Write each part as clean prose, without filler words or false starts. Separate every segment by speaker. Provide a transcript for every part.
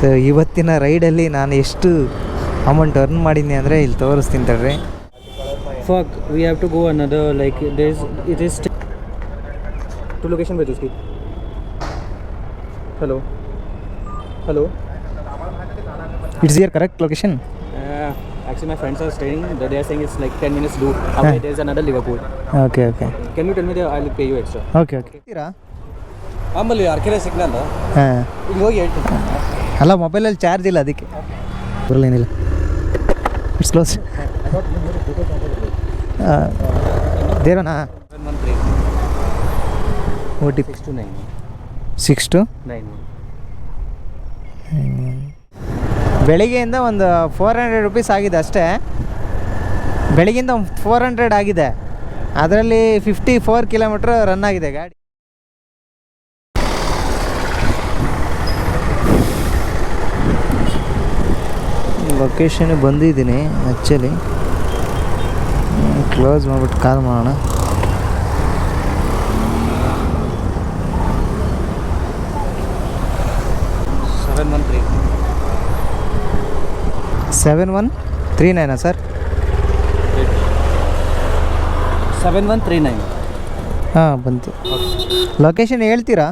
Speaker 1: So ಇವತ್ತಿನ ರೈಡಲ್ಲಿ ನಾನು ಎಷ್ಟು ಅಮೌಂಟ್ ಅರ್ನ್ ಮಾಡೀನಿ ಅಂದರೆ ಇಲ್ಲಿ ತೋರಿಸ್ತೀನಿ ತಡ್ರಿ.
Speaker 2: Fuck, we have to go another, like it is to location भेज उसकी. Hello.
Speaker 1: It's your correct location?
Speaker 2: Actually my friends are staying, they are saying it's like 10 minutes due. Away there's another Liverpool.
Speaker 1: Okay.
Speaker 2: Can you tell me I'll pay you extra?
Speaker 1: Okay.
Speaker 2: ಆಮೇಲೆ Arekere signal
Speaker 1: ಹಾಂ,
Speaker 2: ಇಲ್ಲಿ ಹೋಗಿ ಹೇಳ್ತೀನಿ.
Speaker 1: ಅಲ್ಲ ಮೊಬೈಲಲ್ಲಿ charge ಇಲ್ಲ, ಅದಕ್ಕೆ ಬರಲೇನಿಲ್ಲ. It's close. ದೇವನಾ OTP 6 to 9. ಬೆಳಿಗ್ಗೆಯಿಂದ ಒಂದು 400 ರುಪೀಸ್ ಆಗಿದೆ ಅಷ್ಟೇ. ಬೆಳಗ್ಗಿಂದ 400 ಆಗಿದೆ, ಅದರಲ್ಲಿ 54 ಕಿಲೋಮೀಟ್ರ್ ರನ್ ಆಗಿದೆ ಗಾಡಿ. ಲೊಕೇಶನ್ಗೆ ಬಂದಿದ್ದೀನಿ ಆ್ಯಕ್ಚುಲಿ. ಕ್ಲೋಸ್ ಮಾಡಿಬಿಟ್ಟು ಕಾಲ್ ಮಾಡೋಣ. Seven 7139 sir?
Speaker 2: 7139.
Speaker 1: ಹಾಂ, ಬಂತು. ಲೊಕೇಶನ್ ಹೇಳ್ತೀರಾ?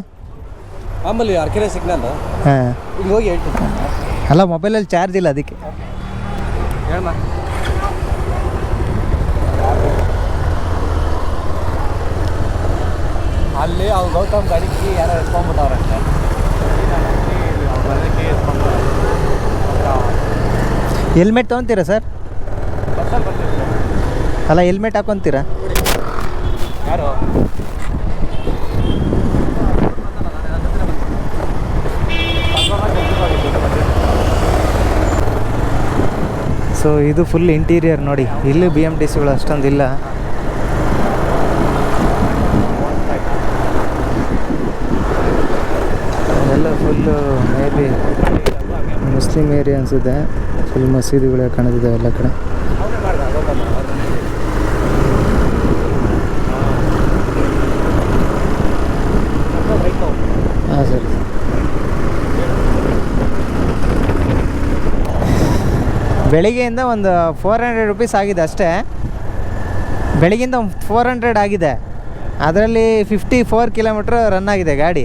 Speaker 2: ಆಮೇಲೆ ಅರ್ಕೆರೆ ಸಿಗ್ನಲ್
Speaker 1: ಹಾಂ,
Speaker 2: ಇಲ್ಲಿ ಹೋಗಿ ಹೇಳ್ತೀನಿ.
Speaker 1: ಅಲ್ಲ ಮೊಬೈಲಲ್ಲಿ ಚಾರ್ಜ್ ಇಲ್ಲ, ಅದಕ್ಕೆ
Speaker 2: ಹೇಳಮ್ಮ. ಅಲ್ಲಿ ಅವ್ರು ಗೌತಮ್ ಗಾಡಿಗೆ ಯಾರೋ ಎತ್ಕೊಂಡ್ಬಿಟ್ಟವ್ರಂತೆ.
Speaker 1: ಹೆಲ್ಮೆಟ್ ತೊಗೊತೀರಾ ಸರ್? ಅಲ್ಲ, ಹೆಲ್ಮೆಟ್ ಹಾಕೊತೀರಾ?
Speaker 2: ಯಾರು?
Speaker 1: ಸೊ ಇದು ಫುಲ್ ಇಂಟೀರಿಯರ್ ನೋಡಿ. ಇಲ್ಲಿ BMTCಗಳು ಅಷ್ಟೊಂದಿಲ್ಲ. ಎಲ್ಲ full may be Muslim area ಅನಿಸುತ್ತೆ. ಫುಲ್ ಮಸೀದಿಗಳು ಕಾಣಿಸಿದ್ದಾವೆ ಎಲ್ಲ ಕಡೆ. ಹಾಂ ಸರ್. ಬೆಳಿಗ್ಗೆಯಿಂದ ಒಂದು 400 ರುಪೀಸ್ ಆಗಿದೆ ಅಷ್ಟೇ. ಬೆಳಗ್ಗಿಂದ 400 ಆಗಿದೆ, ಅದರಲ್ಲಿ 54 ಕಿಲೋಮೀಟ್ರ್ ರನ್ ಆಗಿದೆ ಗಾಡಿ.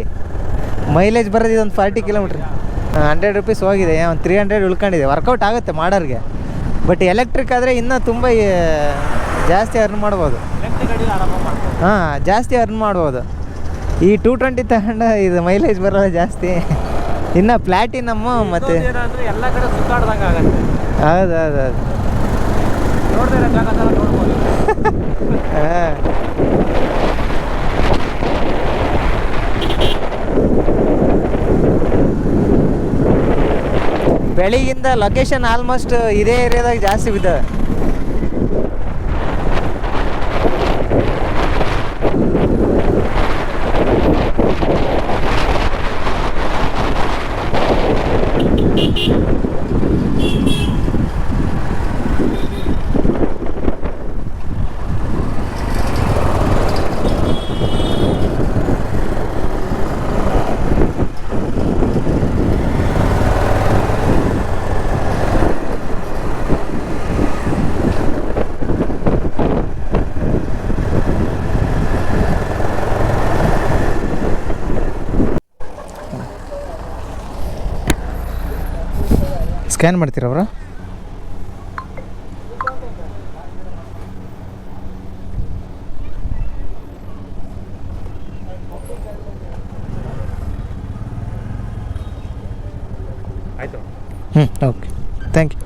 Speaker 1: ಮೈಲೇಜ್ ಬರೋದು ಇದೊಂದು 40 ಕಿಲೋಮೀಟ್ರ್. 100 ರುಪೀಸ್ ಹೋಗಿದೆ, ಒಂದು 300 ಉಳ್ಕೊಂಡಿದೆ. ವರ್ಕೌಟ್ ಆಗುತ್ತೆ ಮಾಡೋರಿಗೆ. ಬಟ್ ಎಲೆಕ್ಟ್ರಿಕ್ ಆದರೆ ಇನ್ನೂ ತುಂಬ ಜಾಸ್ತಿ ಅರ್ನ್ ಮಾಡ್ಬೋದು. ಹಾಂ, ಜಾಸ್ತಿ ಅರ್ನ್ ಮಾಡ್ಬೋದು. ಈ 220 ತಗೊಂಡು ಇದು ಮೈಲೇಜ್ ಬರೋದು ಜಾಸ್ತಿ. ಇನ್ನು ಪ್ಲ್ಯಾಟಿನಮ್ಮು ಮತ್ತು
Speaker 2: ಎಲ್ಲ ಕಡೆ ಸುತ್ತಾಡ್ದಂಗೆ ಆಗುತ್ತೆ.
Speaker 1: ಹೌದು. ಹಾಂ, ಬೆಳಿಗ್ಗಿಂದ ಲೊಕೇಶನ್ ಆಲ್ಮೋಸ್ಟ್ ಇದೇ ಏರಿಯಾದಾಗ ಜಾಸ್ತಿ ಬಿದ್ದಾವೆ. ಸ್ಕ್ಯಾನ್ ಮಾಡ್ತೀರವ್ರ?
Speaker 2: ಆಯಿತು.
Speaker 1: Okay, thank you.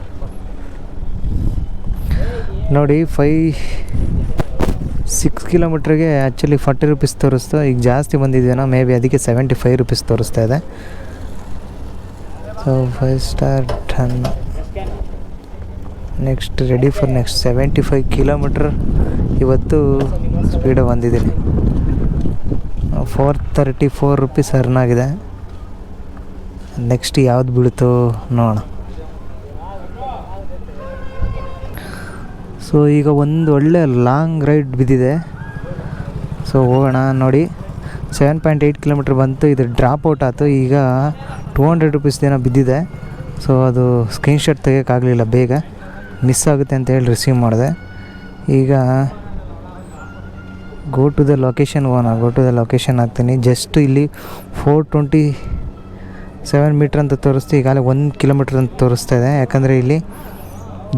Speaker 1: ನೋಡಿ 6 ಕಿಲೋಮೀಟ್ರಿಗೆ ಆ್ಯಕ್ಚುಲಿ 40 ರುಪೀಸ್ ತೋರಿಸ್ತು. ಈಗ ಜಾಸ್ತಿ ಬಂದಿದೆಯೋ ಮೇ ಬಿ, ಅದಕ್ಕೆ 75 ರುಪೀಸ್ ತೋರಿಸ್ತಾ ಇದೆ. So 5 star done. Next ready for next 75 kilometre ಇವತ್ತು ಸ್ಪೀಡ್ ಬಂದಿದ್ದೀನಿ. 434 ರುಪೀಸ್ ಅರ್ನ್ ಆಗಿದೆ. ನೆಕ್ಸ್ಟ್ ಯಾವ್ದು ಬೀಳುತ್ತೋ ನೋಡೋಣ. ಸೊ ಈಗ ಒಂದು ಒಳ್ಳೆ ಲಾಂಗ್ ರೈಡ್ ಬಿದ್ದಿದೆ. ಸೊ ಹೋಗೋಣ. ನೋಡಿ 7.8 ಕಿಲೋಮೀಟ್ರ್ ಬಂತು. ಇದು ಡ್ರಾಪ್ ಔಟ್ ಆಯಿತು. ಈಗ 200 ರುಪೀಸ್ದೇನೋ ಬಿದ್ದಿದೆ. ಸೊ ಅದು ಸ್ಕ್ರೀನ್ಶಾಟ್ ತೆಗಿಯೋಕ್ಕಾಗಲಿಲ್ಲ, ಬೇಗ ಮಿಸ್ ಆಗುತ್ತೆ ಅಂತ ಹೇಳಿ ರಿಸೀವ್ ಮಾಡಿದೆ. ಈಗ ಗೋ ಟು ದ ಲೊಕೇಶನ್ ಹಾಕ್ತೀನಿ. ಜಸ್ಟ್ ಇಲ್ಲಿ 427 ಮೀಟ್ರ್ ಅಂತ ತೋರಿಸ್ತು, ಈಗಾಗಲೇ 1 ಕಿಲೋಮೀಟ್ರ್ ಅಂತ ತೋರಿಸ್ತಾ ಇದೆ. ಯಾಕಂದರೆ ಇಲ್ಲಿ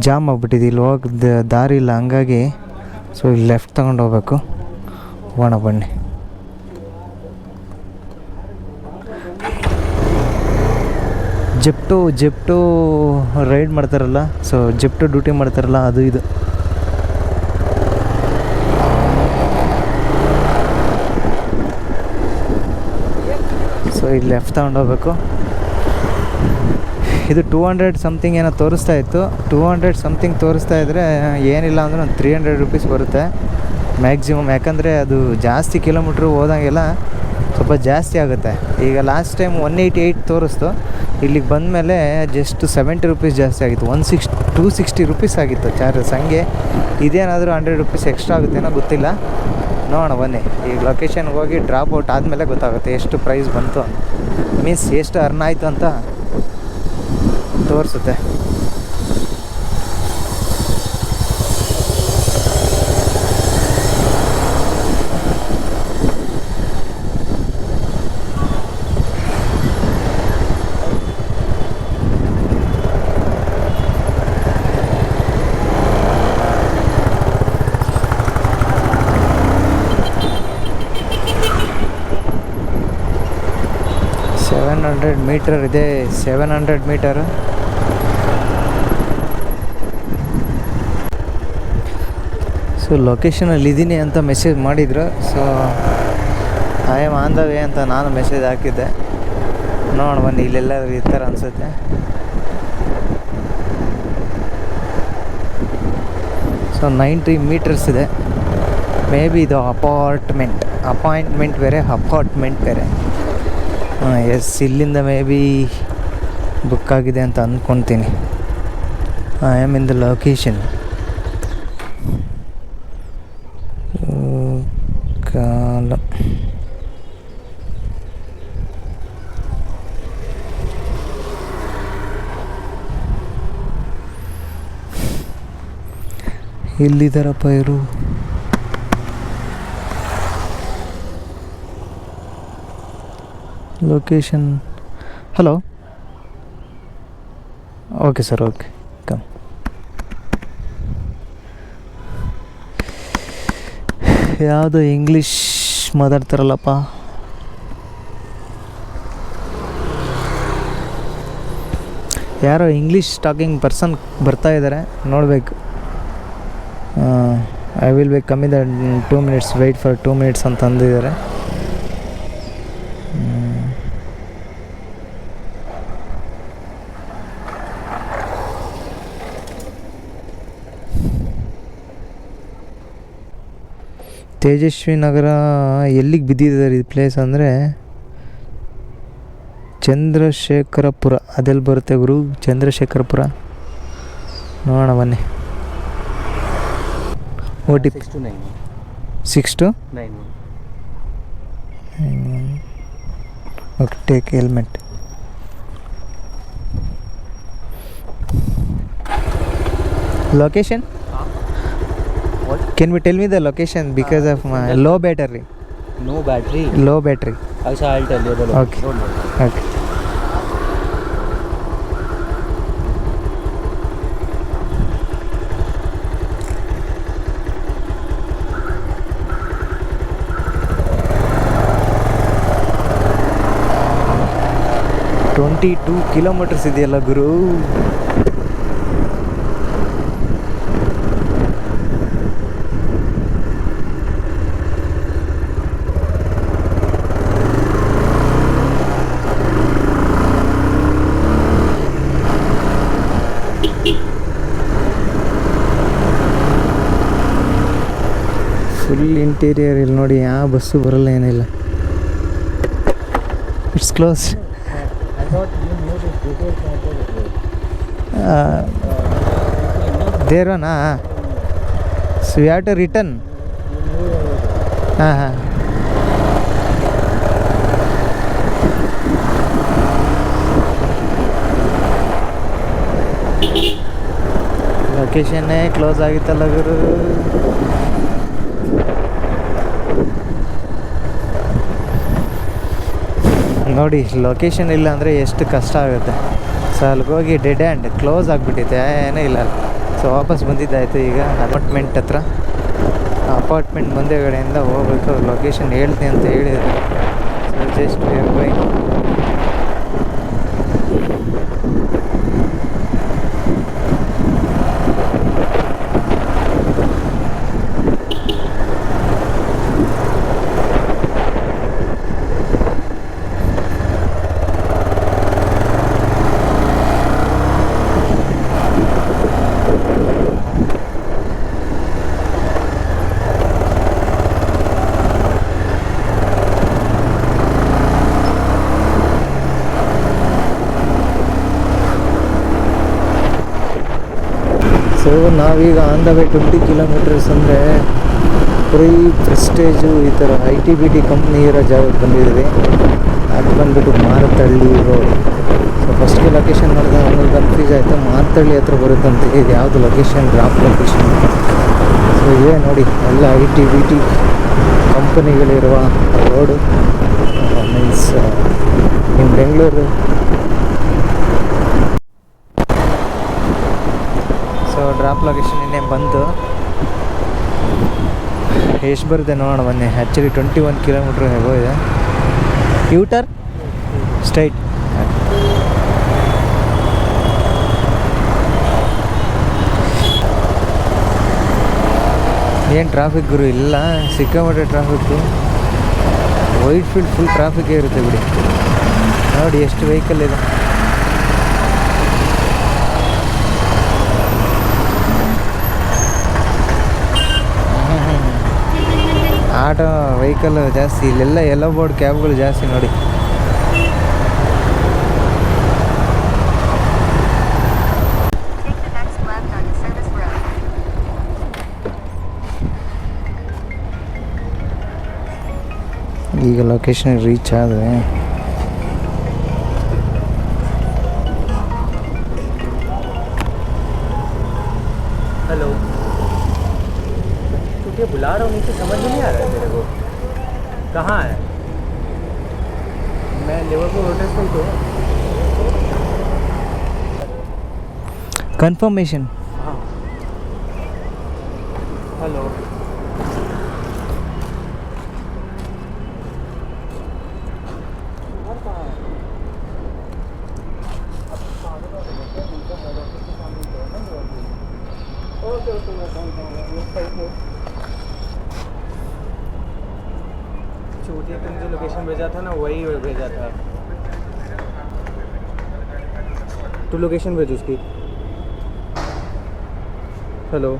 Speaker 1: ಜಾಮ್ ಆಗಿಬಿಟ್ಟಿದೆ, ಇಲ್ಲಿ ಹೋಗಿ ದಾರಿ ಇಲ್ಲ, ಹಂಗಾಗಿ ಸೊ ಇಲ್ಲಿ ಲೆಫ್ಟ್ ತೊಗೊಂಡು ಹೋಗ್ಬೇಕು. ಹೋಗೋಣ ಬನ್ನಿ. ಜೆಪ್ಟೋ ರೈಡ್ ಮಾಡ್ತಾರಲ್ಲ, ಸೊ ಜೆಪ್ಟೋ ಡ್ಯೂಟಿ ಮಾಡ್ತಾರಲ್ಲ, ಅದು ಇದು. ಸೊ ಇಲ್ಲಿ ಲೆಫ್ಟ್ ತಗೊಂಡು ಹೋಗ್ಬೇಕು. ಇದು 200 ಸಮಥಿಂಗ್ ಏನೋ ತೋರಿಸ್ತಾ ಇತ್ತು. 200 ಸಮಥಿಂಗ್ ತೋರಿಸ್ತಾ ಇದ್ದರೆ ಏನಿಲ್ಲ ಅಂದರೆ ಒಂದು 300 ರುಪೀಸ್ ಬರುತ್ತೆ ಮ್ಯಾಕ್ಸಿಮಮ್. ಯಾಕಂದರೆ ಅದು ಜಾಸ್ತಿ ಕಿಲೋಮೀಟ್ರ್ ಹೋದಂಗೆಲ್ಲ ಸ್ವಲ್ಪ ಜಾಸ್ತಿ ಆಗುತ್ತೆ. ಈಗ ಲಾಸ್ಟ್ ಟೈಮ್ 188 ತೋರಿಸ್ತು, ಇಲ್ಲಿಗೆ ಬಂದಮೇಲೆ ಜಸ್ಟ್ 70 ರುಪೀಸ್ ಜಾಸ್ತಿ ಆಗಿತ್ತು. 260 ರುಪೀಸ್ ಆಗಿತ್ತು ಚಾರ್ಜಸ್. ಹಂಗೆ ಇದೇನಾದರೂ 100 ರುಪೀಸ್ ಎಕ್ಸ್ಟ್ರಾ ಆಗುತ್ತೇನೋ ಗೊತ್ತಿಲ್ಲ, ನೋಡೋಣ ಬನ್ನಿ. ಈಗ ಲೊಕೇಶನ್ಗೆ ಹೋಗಿ ಡ್ರಾಪ್ ಔಟ್ ಆದಮೇಲೆ ಗೊತ್ತಾಗುತ್ತೆ ಎಷ್ಟು ಪ್ರೈಸ್ ಬಂತು, ಮೀನ್ಸ್ ಎಷ್ಟು ಅರ್ನ್ ಆಯಿತು ಅಂತ ತೋರಿಸುತ್ತೆ. ಮೀಟರ್ ಇದೆ, 700 ಮೀಟರ್. ಸೊ ಲೊಕೇಶನಲ್ಲಿ ಇದ್ದೀನಿ ಅಂತ ಮೆಸೇಜ್ ಮಾಡಿದ್ರು. So I am on the way ಅಂತ ನಾನು ಮೆಸೇಜ್ ಹಾಕಿದ್ದೆ. ನೋಡೋಣ ಬನ್ನಿ, ಇಲ್ಲೆಲ್ಲಾದ್ರೂ ಈ ಥರ ಅನಿಸುತ್ತೆ. ಸೊ 90 ಮೀಟರ್ಸ್ ಇದೆ. ಮೇ ಬಿ ಇದು ಅಪಾಯಿಂಟ್ಮೆಂಟ್ ಬೇರೆ, ಅಪಾರ್ಟ್ಮೆಂಟ್ ಬೇರೆ. ಎಸ್, ಇಲ್ಲಿಂದ ಮೇ ಬಿ ಬುಕ್ ಆಗಿದೆ ಅಂತ ಅಂದ್ಕೊತೀನಿ. I am in the location. ಎಲ್ಲಿದ್ದಾರಪ್ಪ ಇವರು? Location. Hello, okay sir, okay come. ಯಾವುದೋ ಇಂಗ್ಲೀಷ್ ಮಾತಾಡ್ತಾರಲ್ಲಪ್ಪ. ಯಾರೋ ಇಂಗ್ಲೀಷ್ ಟಾಕಿಂಗ್ ಪರ್ಸನ್ ಬರ್ತಾ ಇದ್ದಾರೆ, ನೋಡಬೇಕು. I will be come in the 2 minutes, wait for 2 minutes ಅಂತ ಅಂದಿದ್ದಾರೆ. ತೇಜಸ್ವಿ ನಗರ ಎಲ್ಲಿಗೆ ಬಿದ್ದಿದ್ದಾರೆ ಈ ಪ್ಲೇಸ್ ಅಂದರೆ ಚಂದ್ರಶೇಖರಪುರ. ಅದೆಲ್ಲಿ ಬರುತ್ತೆ ಗುರು ಚಂದ್ರಶೇಖರಪುರ? ನೋಡೋಣ ಬನ್ನಿ. OT 6 to 9. Okay, take helmet. Location?
Speaker 2: What?
Speaker 1: Can you tell me the location because of my low battery?
Speaker 2: No battery.
Speaker 1: Low battery.
Speaker 2: Also, I'll tell you the location.
Speaker 1: Okay.
Speaker 2: Don't worry.
Speaker 1: Okay. $22 kilometers ಇದೆಯಲ್ಲ ಗುರು. Full interior. ಇಲ್ಲಿ ನೋಡಿ, ಯಾವ bus ಬರಲ್ಲ, ಏನಿಲ್ಲ. It's close.
Speaker 2: I thought you knew this details.
Speaker 1: There one. So you have to return. ಹಾಂ ಹಾಂ. ಲೊಕೇಶನ್ನೇ close ಆಗಿತ್ತಲ್ಲ ಗುರು. ನೋಡಿ ಲೊಕೇಶನ್ ಇಲ್ಲ ಅಂದರೆ ಎಷ್ಟು ಕಷ್ಟ ಆಗುತ್ತೆ. ಸೊ ಅಲ್ಲಿಗೆ ಹೋಗಿ ಡೆಡ್ ಹ್ಯಾಂಡ್ ಕ್ಲೋಸ್ ಆಗಿಬಿಟ್ಟಿದೆ, ಏನೂ ಇಲ್ಲ. ಸೊ ವಾಪಸ್ ಬಂದಿದ್ದಾಯಿತು. ಈಗ ಅಪಾರ್ಟ್ಮೆಂಟ್ ಹತ್ರ, ಅಪಾರ್ಟ್ಮೆಂಟ್ ಮುಂದೆಗಡೆಯಿಂದ ಹೋಗ್ಬೇಕು. ಲೊಕೇಶನ್ ಹೇಳ್ತೀನಿ ಅಂತ ಹೇಳಿದ್ರು. So just we are going. So ನಾವೀಗ ಆನ್ ದ ವೇ 20 ಕಿಲೋಮೀಟರ್ಸ್ ಅಂದರೆ ಬರೀ ಪ್ರೆಸ್ಟೇಜು ಈ ಥರ ITBT ಕಂಪ್ನಿ ಇರೋ ಜಾಗಕ್ಕೆ ಬಂದಿದ್ದೀವಿ. ಅದು ಬಂದುಬಿಟ್ಟು ಮಾರತಳ್ಳಿ ರೋಡ್. ಸೊ ಫಸ್ಟ್ಗೆ ಲೊಕೇಶನ್ ಮಾಡಿದೆ, ಆಮೇಲೆ ಕನ್ಫ್ಯೂಸ್ ಆಯಿತು. ಮಾರತಳ್ಳಿ ಹತ್ರ ಬರುತ್ತಂತೆ ಇದು ಯಾವುದು ಲೊಕೇಶನ್, ಡ್ರಾಪ್ ಲೊಕೇಶನ್. ಸೊ ಇದೇ ನೋಡಿ ಎಲ್ಲ ITBT ಕಂಪನಿಗಳಿರುವ road. Means in Bengaluru. So drop location ಇನ್ನೇ ಬಂತು. ಎಷ್ಟು ಬರುತ್ತೆ ನೋಡೋಣ ಬನ್ನಿ. ಆ್ಯಕ್ಚುಲಿ 21 ಕಿಲೋಮೀಟ್ರ್ ಹೇಗೋ ಇದೆ. ಯೂಟರ್ ಸ್ಟ್ರೈಟ್. ಏನು ಟ್ರಾಫಿಕ್ ಗುರು ಇಲ್ಲ, ಸಿಕ್ಕಾಪಟ್ಟೆ ಟ್ರಾಫಿಕ್ಕು. ವೈಟ್ ಫೀಲ್ಡ್ ಫುಲ್ ಟ್ರಾಫಿಕ್ಕೇ ಇರುತ್ತೆ ಬಿಡಿ. ನೋಡಿ ಎಷ್ಟು ವೆಹಿಕಲ್ ಇದೆ. ಆಟೋ ವೆಹಿಕಲ್ ಜಾಸ್ತಿ ಇಲ್ಲೆಲ್ಲ, ಎಲ್ಲೋ ಬೋರ್ಡ್ ಕ್ಯಾಬ್ಗಳು ಜಾಸ್ತಿ ನೋಡಿ. ಈಗ ಲೊಕೇಶನ್ ರೀಚ್ ಆದರೆ
Speaker 2: हेलो, तुझे बुला रहा हूँ, नीचे समझ में नहीं आ रहा है तेरे को कहाँ है? मैं लिवरपूल होटल पे तो।
Speaker 1: ಕನ್ಫರ್ಮೇಷನ್.
Speaker 2: हाँ हेलो, छोटी तुम जो लोकेशन भेजा था ना वही भेजा था। तू लोकेशन भेज उसकी। Hello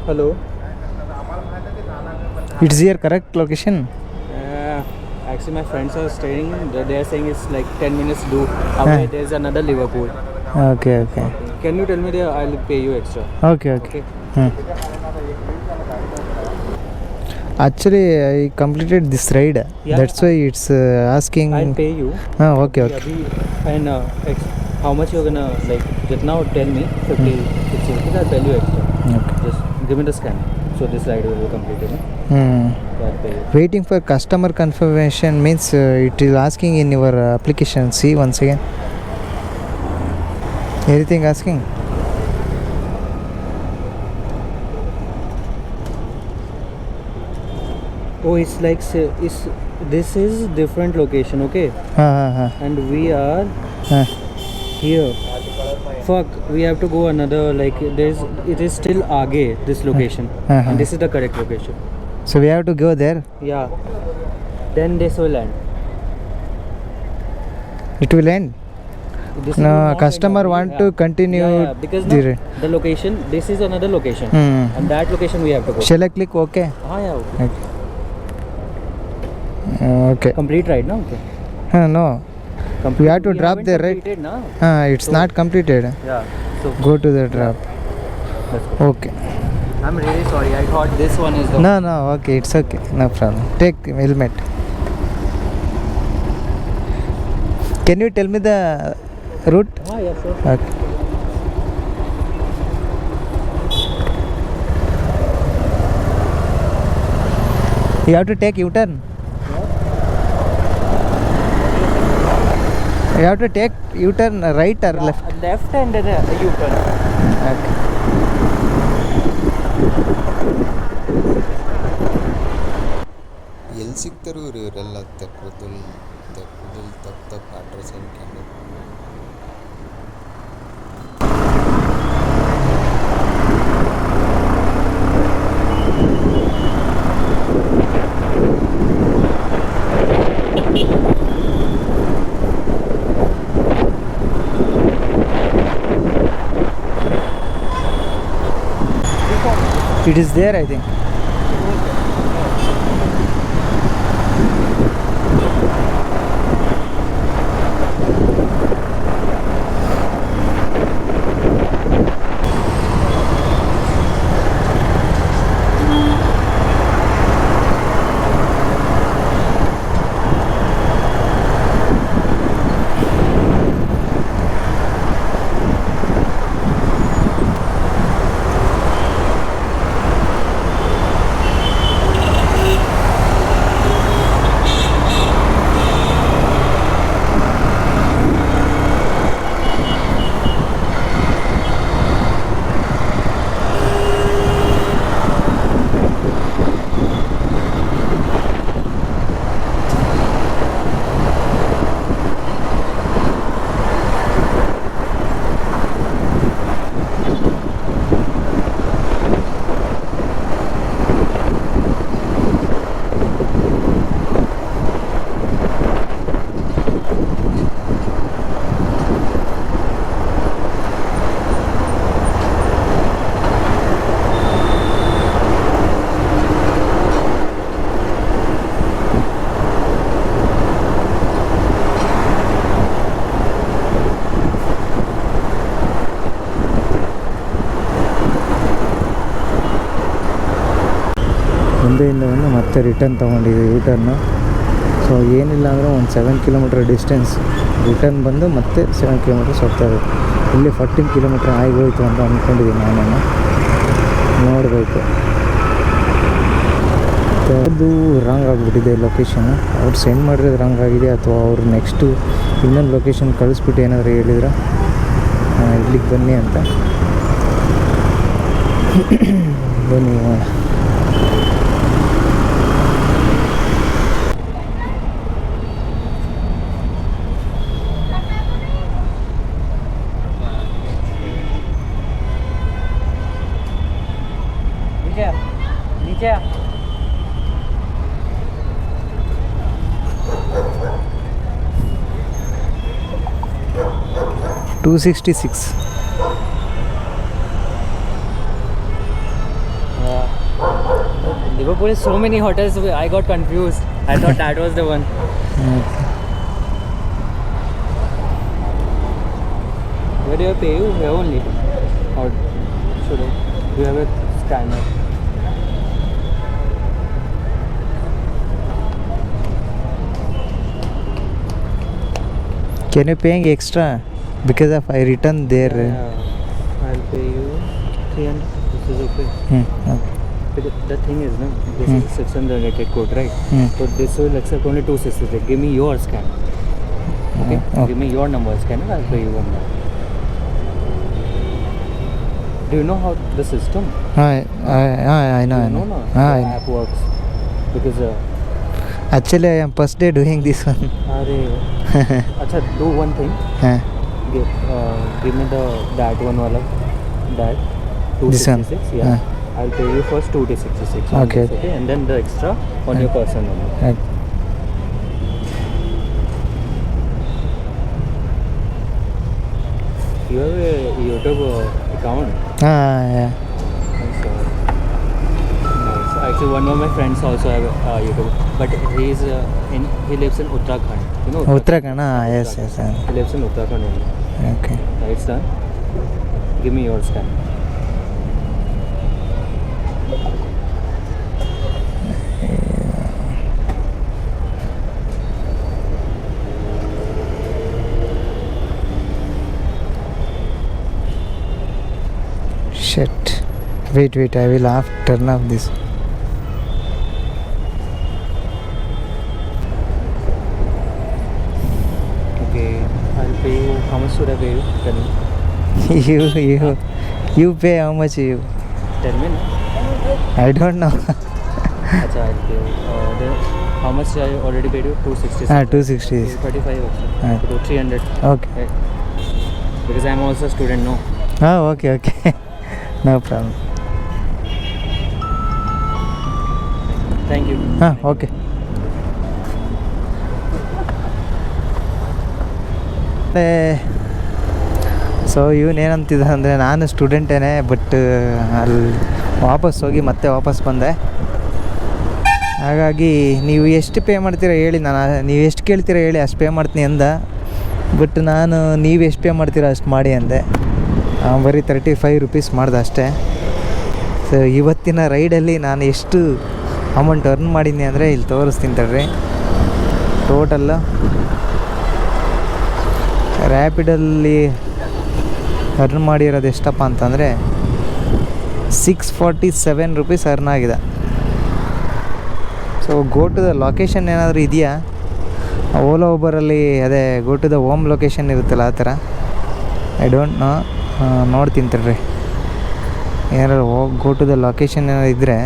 Speaker 2: hello,
Speaker 1: it's your correct location?
Speaker 2: actually my friends are staying, they are saying it's like 10 minutes do away. There's another Liverpool.
Speaker 1: Okay okay
Speaker 2: Can you tell me there? I'll pay you extra.
Speaker 1: Okay okay. Actually, I completed this ride.
Speaker 2: Yeah.
Speaker 1: That's why it's asking.
Speaker 2: I'll pay you.
Speaker 1: Okay, okay.
Speaker 2: And how much you're gonna like? Just now tell me 50, 60 rupees. I'll pay you extra.
Speaker 1: Okay.
Speaker 2: Just give me the scan. So this ride will be completed. No? So I'll pay you.
Speaker 1: Waiting for customer confirmation means it is asking in your application. See once again. Anything asking?
Speaker 2: Oh, it's like this is different location, okay? And we are here. Fuck, we have to go another, like it is still Aage, this location. And this is the correct location.
Speaker 1: So we have to go there.
Speaker 2: Yeah. Then this will end.
Speaker 1: It will end.
Speaker 2: This
Speaker 1: No,
Speaker 2: will not
Speaker 1: customer
Speaker 2: end.
Speaker 1: want to continue.
Speaker 2: Yeah, because the location, this is another location. And that location we have to go.
Speaker 1: Shall I click OK?
Speaker 2: Yeah, okay.
Speaker 1: Okay.
Speaker 2: Complete ride, no? Okay.
Speaker 1: No. We have to drop there, right?
Speaker 2: Na?
Speaker 1: It's not completed.
Speaker 2: Yeah. So
Speaker 1: Go to the drop.
Speaker 2: let's go.
Speaker 1: Okay.
Speaker 2: I'm really sorry. I thought this one is the.
Speaker 1: No, okay, it's okay. No problem. Take helmet. Can you tell me the route?
Speaker 2: Yeah, sure.
Speaker 1: Okay. You have to take U-turn. You have to take U-turn right or left.
Speaker 2: Left and then U-turn.
Speaker 1: Okay.
Speaker 3: ಎಲ್ಲಿ ಸಿಗ್ತಾರೋ ಇವರೆಲ್ಲ ತಪ್ಪದಲ್ಲಿ ತಪ್ಪು address ಅನ್ಕೊಂಡು.
Speaker 1: It is there, I think. ಮುಂದೆಯಿಂದ ಬಂದು ಮತ್ತೆ return ತೊಗೊಂಡಿದ್ದೆ ಯೂಟರ್ನು. So ಏನಿಲ್ಲ ಅಂದರೆ ಒಂದು 7 ಕಿಲೋಮೀಟ್ರ್ ಡಿಸ್ಟೆನ್ಸ್ ರಿಟರ್ನ್ ಬಂದು ಮತ್ತೆ 7 ಕಿಲೋಮೀಟರ್ಸ್ ಹೋಗ್ತಾ ಇದೆ. ಇಲ್ಲಿ 14 ಕಿಲೋಮೀಟ್ರ್ ಆಗೋಯ್ತು ಅಂತ ಅಂದ್ಕೊಂಡಿದ್ದೀನಿ ನಾನು. ನೋಡಬೇಕು. ಅದು ರಾಂಗ್ ಆಗಿಬಿಟ್ಟಿದೆ ಲೊಕೇಶನ್ನು. ಅವ್ರು ಸೆಂಡ್ ಮಾಡಿರೋದು ರಾಂಗ್ ಆಗಿದೆ ಅಥವಾ ಅವ್ರು ನೆಕ್ಸ್ಟು ಇನ್ನೊಂದು ಲೊಕೇಶನ್ ಕಳಿಸ್ಬಿಟ್ಟು ಏನಾದರೂ ಹೇಳಿದ್ರೆ ಇಲ್ಲಿಗೆ ಬನ್ನಿ ಅಂತ. ಬನ್ನಿ ಇವಾಗ.
Speaker 2: नीचे
Speaker 1: 266.
Speaker 2: Liverpool has so many hotels. I got confused. I thought that was the one. Where do you pay? You here only. Or should I? Do you have a scanner?
Speaker 1: Can you paying extra because of I return there?
Speaker 2: I'll pay you 300. This is okay.
Speaker 1: Okay.
Speaker 2: But the thing is, no, this is 600 United code, right? So this will accept only 266. Give me your scan. Okay? Give me your number scanner. I'll pay you one more. Do you know how the system?
Speaker 1: I know.
Speaker 2: You know, no?
Speaker 1: The
Speaker 2: The app works. Because
Speaker 1: actually I am first day doing this one.
Speaker 2: Acha, do one thing. Give me that one wala. That 266.
Speaker 1: This one?
Speaker 2: Yeah. I'll pay you first 266.
Speaker 1: Okay.
Speaker 2: Okay. And then the extra on your person only. You have a YouTube account?
Speaker 1: Yeah.
Speaker 2: Nice. Actually, one of my friends also have YouTube, but he lives in Uttarakhand. You know
Speaker 1: Uttarakhand? Yes.
Speaker 2: He lives in Uttarakhand only.
Speaker 1: Okay.
Speaker 2: It's done. Give me your scan.
Speaker 1: Shit. Wait, I will turn off this.
Speaker 2: How much should I pay you? Tell me.
Speaker 1: You pay how much you?
Speaker 2: Tell me now.
Speaker 1: I don't know.
Speaker 2: Achha, I'll pay you. How much I already paid you? 260.
Speaker 1: 260.
Speaker 2: 35 also.
Speaker 1: Ah.
Speaker 2: So 300.
Speaker 1: Okay.
Speaker 2: Right. Because I'm also a student, no?
Speaker 1: Okay. No problem.
Speaker 2: Thank you.
Speaker 1: Okay. So ಇವನೇನಂತಿದ್ದ ಅಂದರೆ ನಾನು ಸ್ಟೂಡೆಂಟೇನೆ, but ಅಲ್ಲಿ ವಾಪಸ್ ಹೋಗಿ ಮತ್ತೆ ವಾಪಸ್ ಬಂದೆ. ಹಾಗಾಗಿ ನೀವು ಎಷ್ಟು ಪೇ ಮಾಡ್ತೀರಾ ಹೇಳಿ, ನೀವು ಎಷ್ಟು ಕೇಳ್ತೀರಾ ಹೇಳಿ ಅಷ್ಟು ಪೇ ಮಾಡ್ತೀನಿ ಅಂದ. ಬಟ್ ನಾನು ನೀವು ಎಷ್ಟು ಪೇ ಮಾಡ್ತೀರಾ ಅಷ್ಟು ಮಾಡಿ ಅಂದೆ. ಬರೀ 35 ರುಪೀಸ್ ಮಾಡ್ದೆ ಅಷ್ಟೇ. ಸೊ ಇವತ್ತಿನ ರೈಡಲ್ಲಿ ನಾನು ಎಷ್ಟು ಅಮೌಂಟ್ ಅರ್ನ್ ಮಾಡೀನಿ ಅಂದರೆ ಇಲ್ಲಿ ತೋರಿಸ್ತೀನಿ ತಡ್ರಿ. ಟೋಟಲ್ಲು ರ್ಯಾಪಿಡಲ್ಲಿ ಅರ್ನ್ ಮಾಡಿರೋದು ಎಷ್ಟಪ್ಪ ಅಂತಂದರೆ 647 ರುಪೀಸ್ ಅರ್ನ್ ಆಗಿದೆ. So go to the location ಏನಾದರೂ ಇದೆಯಾ? ಓಲಾ ಊಬರಲ್ಲಿ ಅದೇ go to the home location ಇರುತ್ತಲ್ಲ ಆ ಥರ. ಐ ಡೋಂಟ್ ನೋ, ನೋಡ್ತೀನಿ ತಡ್ರಿ. ಏನಾದ್ರು ಗೋ ಟು ದ ಲೊಕೇಶನ್ ಏನಾದ್ರು ಇದ್ದರೆ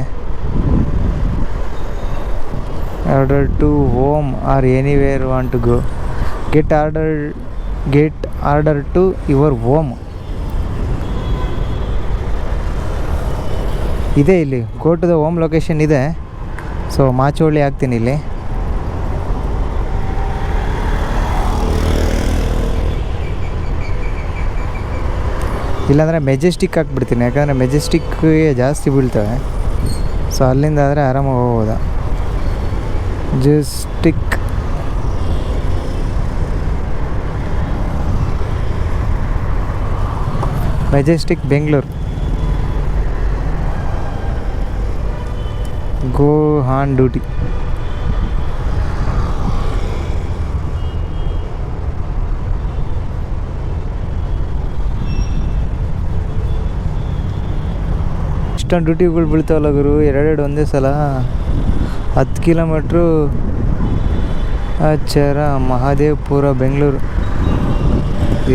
Speaker 1: order to home or anywhere want to go, get order to your home ಇದೆ. ಇಲ್ಲಿ go to the home location ಇದೆ. ಸೊ ಮಾಚೋಳಿ ಹಾಕ್ತೀನಿ ಇಲ್ಲಿ. ಇಲ್ಲಾಂದರೆ ಮೆಜೆಸ್ಟಿಕ್ ಹಾಕ್ಬಿಡ್ತೀನಿ, ಯಾಕಂದರೆ ಮೆಜೆಸ್ಟಿಕ್ಗೆ ಜಾಸ್ತಿ ಬೀಳ್ತವೆ. ಸೊ ಅಲ್ಲಿಂದ ಆದರೆ ಆರಾಮಾಗಿ ಹೋಗ್ಬೋದಾ. Majestic Bengaluru. Go on duty. ಇಷ್ಟೊಂದು ಡ್ಯೂಟಿಗಳು ಬೀಳ್ತಾವಲ್ಲ ಗುರು, ಎರಡೆರಡು ಒಂದೇ ಸಲ. 10 ಕಿಲೋಮೀಟ್ರು ಆಚಾರ ಮಹಾದೇವಪುರ ಬೆಂಗಳೂರು.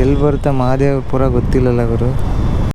Speaker 1: ಎಲ್ಲಿ ಬರುತ್ತೆ ಮಹಾದೇವಪುರ ಗೊತ್ತಿಲ್ಲಲ್ಲ ಗುರು.